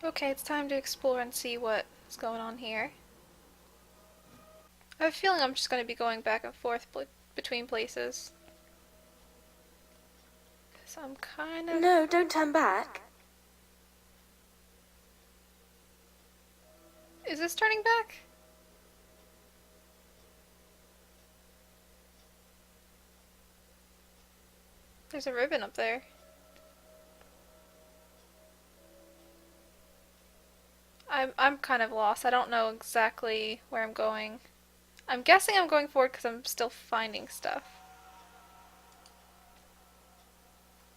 Okay, it's time to explore and see what's going on here. I have a feeling I'm just going to be going back and forth between places. So I'm kind of... No, don't turn back. Is this turning back? There's a ribbon up there. I'm kind of lost. I don't know exactly where I'm going. I'm guessing I'm going forward because I'm still finding stuff.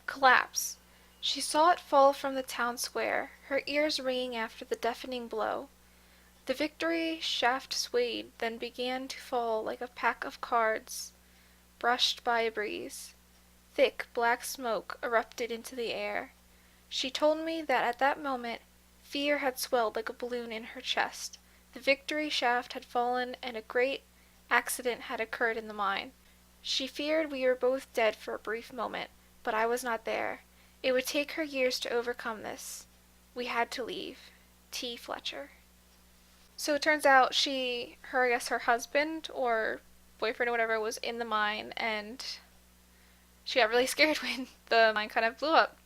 Collapse. She saw it fall from the town square, her ears ringing after the deafening blow. The Victory shaft swayed, then began to fall like a pack of cards brushed by a breeze. Thick, black smoke erupted into the air. She told me that at that moment fear had swelled like a balloon in her chest. The Victory shaft had fallen and a great accident had occurred in the mine. She feared we were both dead for a brief moment, but I was not there. It would take her years to overcome this. We had to leave. T. Fletcher. So it turns out I guess her husband or boyfriend or whatever was in the mine, and she got really scared when the mine kind of blew up.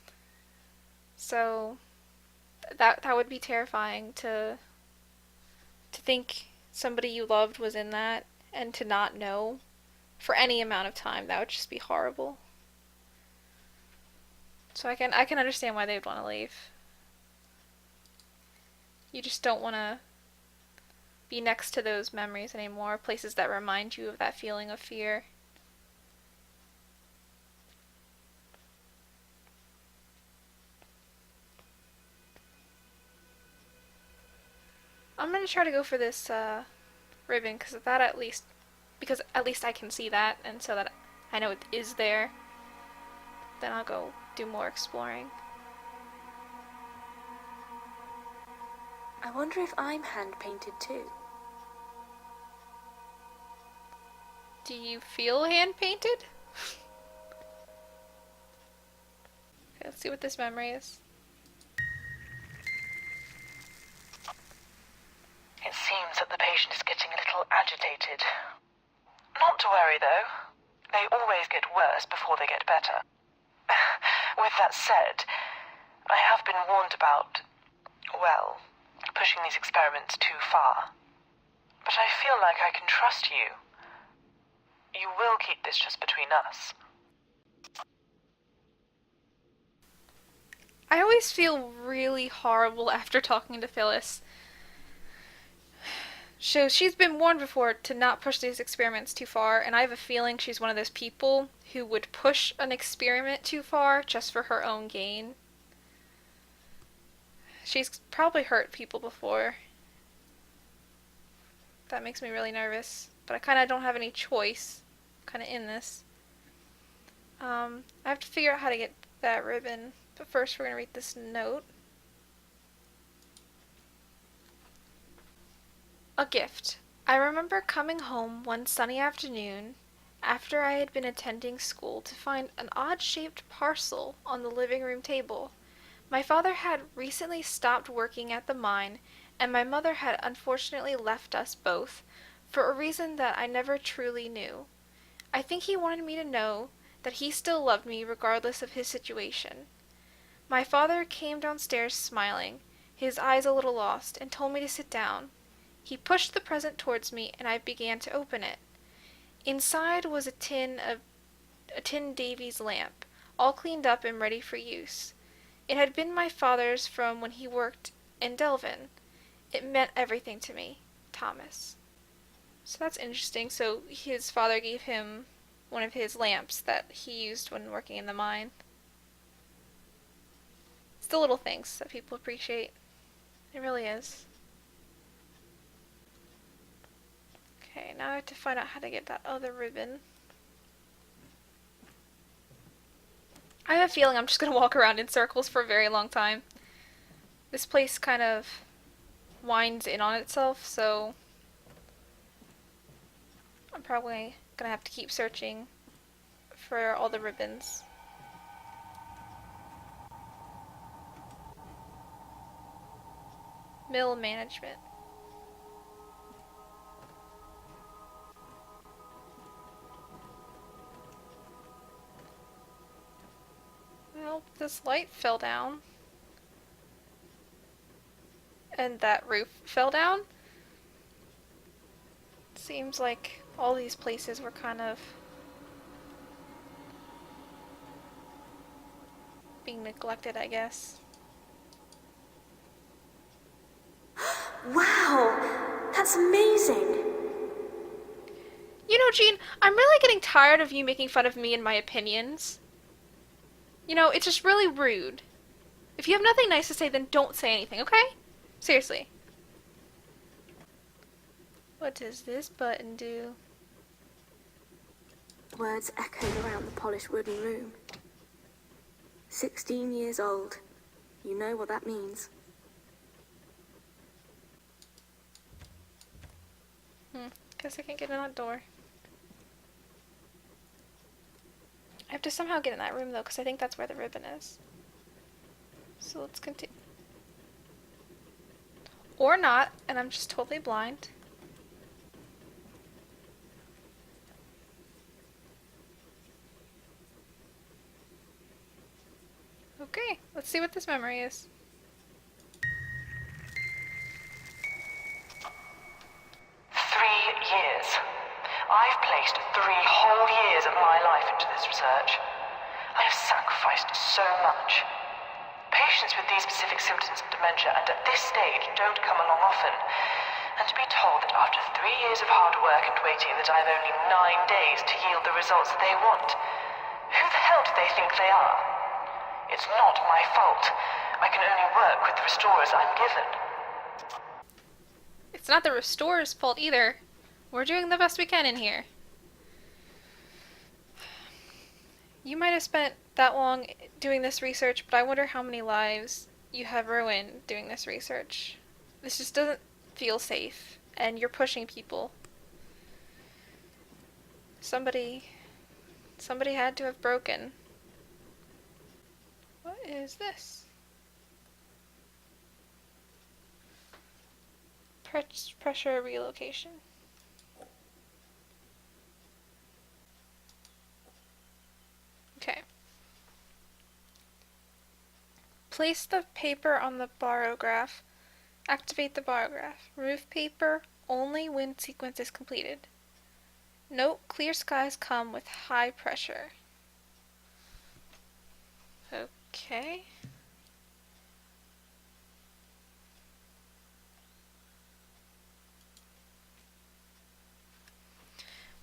So that would be terrifying to think somebody you loved was in that and to not know for any amount of time. That would just be horrible. So I can understand why they would want to leave. You just don't want to be next to those memories anymore, places that remind you of that feeling of fear. I'm gonna try to go for this ribbon because at least I can see that, and so that I know it is there. Then I'll go do more exploring. I wonder if I'm hand-painted too. Do you feel hand painted? Okay, let's see what this memory is. It seems that the patient is getting a little agitated. Not to worry, though. They always get worse before they get better. With that said, I have been warned about, well, pushing these experiments too far. But I feel like I can trust you. You will keep this just between us. I always feel really horrible after talking to Phyllis. So she's been warned before to not push these experiments too far, and I have a feeling she's one of those people who would push an experiment too far just for her own gain. She's probably hurt people before. That makes me really nervous, but I kind of don't have any choice. I'm kind of in this. I have to figure out how to get that ribbon, but first we're going to read this note. A gift. I remember coming home one sunny afternoon after I had been attending school to find an odd-shaped parcel on the living room table. My father had recently stopped working at the mine, and my mother had unfortunately left us both, for a reason that I never truly knew. I think he wanted me to know that he still loved me regardless of his situation. My father came downstairs smiling, his eyes a little lost, and told me to sit down. He pushed the present towards me, and I began to open it. Inside was a tin Davy's lamp, all cleaned up and ready for use. It had been my father's from when he worked in Devlin. It meant everything to me. Thomas. So that's interesting. So his father gave him one of his lamps that he used when working in the mine. It's the little things that people appreciate. It really is. Okay, now I have to find out how to get that other ribbon. I have a feeling I'm just going to walk around in circles for a very long time. This place kind of winds in on itself, so I'm probably going to have to keep searching for all the ribbons. Mill management. Well, this light fell down. And that roof fell down. Seems like all these places were kind of being neglected, I guess. Wow! That's amazing! You know, Jean, I'm really getting tired of you making fun of me and my opinions. You know, it's just really rude. If you have nothing nice to say, then don't say anything, okay? Seriously. What does this button do? Words echoed around the polished wooden room. 16 years old. You know what that means. Guess I can't get in that door. I have to somehow get in that room, though, because I think that's where the ribbon is. So let's continue. Or not, and I'm just totally blind. Okay, let's see what this memory is. 3 years. I've placed 3 whole years of my life into this research. I have sacrificed so much. Patients with these specific symptoms of dementia and at this stage don't come along often. And to be told that after 3 years of hard work and waiting that I've only 9 days to yield the results they want. Who the hell do they think they are? It's not my fault. I can only work with the restorers I'm given. It's not the restorer's fault either. We're doing the best we can in here. You might have spent that long doing this research, but I wonder how many lives you have ruined doing this research. This just doesn't feel safe, and you're pushing people. Somebody had to have broken. What is this? Pressure relocation. Okay. Place the paper on the barograph. Activate the barograph. Remove paper only when sequence is completed. Note, clear skies come with high pressure. Okay.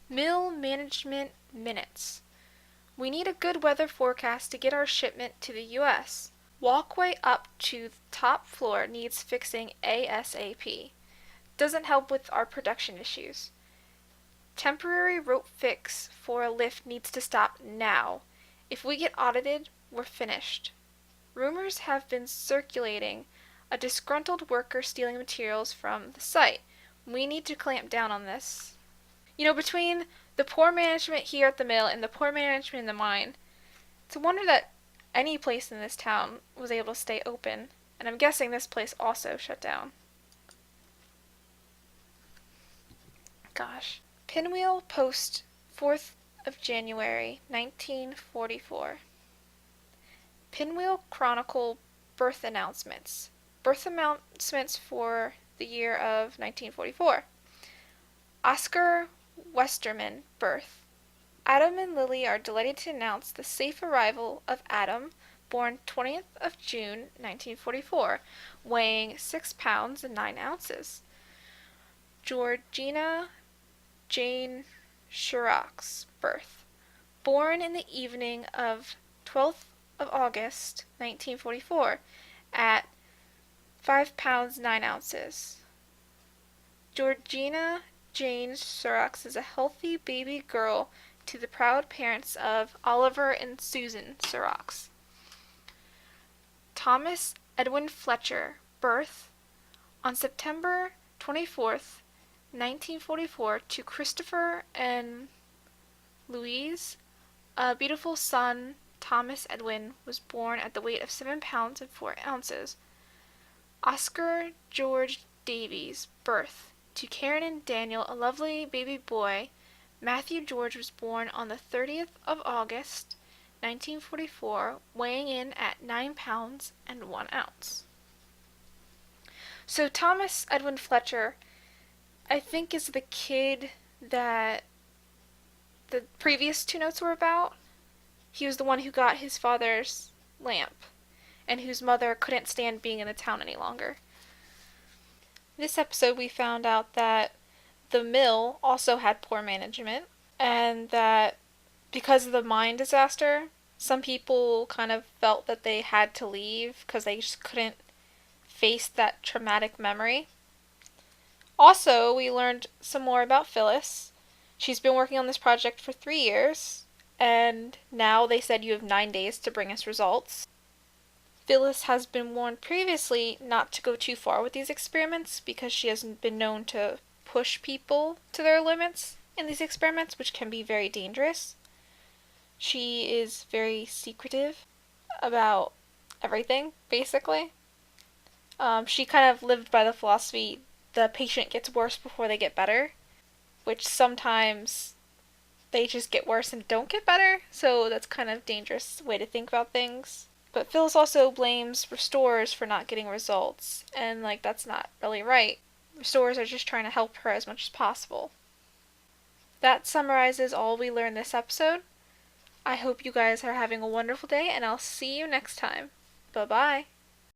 Mill management minutes. We need a good weather forecast to get our shipment to the U.S. Walkway up to the top floor needs fixing ASAP. Doesn't help with our production issues. Temporary rope fix for a lift needs to stop now. If we get audited, we're finished. Rumors have been circulating a disgruntled worker stealing materials from the site. We need to clamp down on this. You know, between the poor management here at the mill and the poor management in the mine, it's a wonder that any place in this town was able to stay open. And I'm guessing this place also shut down. Gosh. Pinwheel Post, 4th of January, 1944. Pinwheel Chronicle birth announcements. Birth announcements for the year of 1944. Oscar Westerman, birth. Adam and Lily are delighted to announce the safe arrival of Adam, born 20th of June, 1944, weighing 6 pounds and 9 ounces. Georgina Jane Shirok's birth. Born in the evening of 12th of August, 1944, at 5 pounds 9 ounces. Georgina Jane Shirok is a healthy baby girl to the proud parents of Oliver and Susan Shirok. Thomas Edwin Fletcher, birth on September 24th, 1944, to Christopher and Louise. A beautiful son, Thomas Edwin, was born at the weight of 7 pounds and 4 ounces. Oscar George Davies, birth. To Karen and Daniel, a lovely baby boy, Matthew George was born on the 30th of August, 1944, weighing in at 9 pounds and 1 ounce. So Thomas Edwin Fletcher, I think, is the kid that the previous two notes were about. He was the one who got his father's lamp, and whose mother couldn't stand being in the town any longer. This episode we found out that the mill also had poor management, and that because of the mine disaster, some people kind of felt that they had to leave because they just couldn't face that traumatic memory. Also, we learned some more about Phyllis. She's been working on this project for 3 years, and now they said you have 9 days to bring us results. Phyllis has been warned previously not to go too far with these experiments because she has been known to push people to their limits in these experiments, which can be very dangerous. She is very secretive about everything, basically. She kind of lived by the philosophy the patient gets worse before they get better, which sometimes they just get worse and don't get better, so that's kind of a dangerous way to think about things. But Phyllis also blames restorers for not getting results, and that's not really right. Restorers are just trying to help her as much as possible. That summarizes all we learned this episode. I hope you guys are having a wonderful day, and I'll see you next time. Bye-bye.